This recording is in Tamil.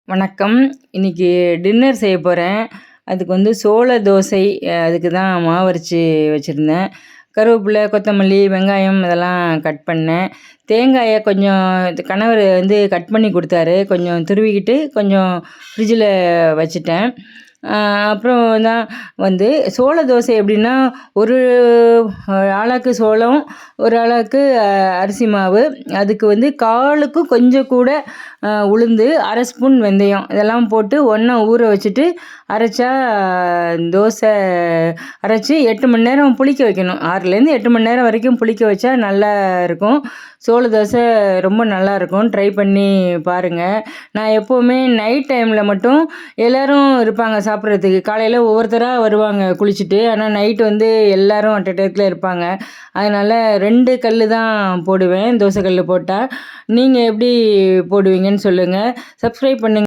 வணக்கம். இன்னைக்கு டின்னர் செய்ய போறேன். அதுக்கு சோள தோசை. அதுக்கு தான் மாவு அரைச்சு வச்சிருந்தேன். கருவேப்பிலை, கொத்தமல்லி, வெங்காயம் இதெல்லாம் கட் பண்ணேன். தேங்காய கொஞ்சம் கணவர் கட் பண்ணி குடுத்தாரு. கொஞ்சம் துருவிக்கிட்டு கொஞ்சம் ஃப்ரிட்ஜில வச்சுட்டேன். அப்புறம் தான் சோள தோசை எப்படின்னா, ஒரு ஆழாக்கு சோளம், ஒரு ஆழாக்கு அரிசி மாவு. அதுக்கு காலுக்கும் கொஞ்சம் கூட உளுந்து, 1/2 ஸ்பூன் வெந்தயம் இதெல்லாம் போட்டு ஒன்றா ஊற வச்சுட்டு அரைச்சா தோசை அரைச்சி 8 மணி நேரம் புளிக்க வைக்கணும். 6லேருந்து 8 மணி நேரம் வரைக்கும் புளிக்க வச்சா நல்லா இருக்கும். சோள தோசை ரொம்ப நல்லாயிருக்கும். ட்ரை பண்ணி பாருங்கள். நான் எப்போவுமே நைட் டைமில் மட்டும் எல்லோரும் இருப்பாங்க சாப்பிட்றதுக்கு. காலையில் ஒவ்வொருத்தராக வருவாங்க குளிச்சுட்டு. ஆனால் நைட்டு எல்லோரும் அட் டயத்தில் இருப்பாங்க. அதனால் 2 கல் தான் போடுவேன், தோசை கல் போட்டால். நீங்கள் எப்படி போடுவீங்கன்னு சொல்லுங்கள். சப்ஸ்கிரைப் பண்ணுங்கள்.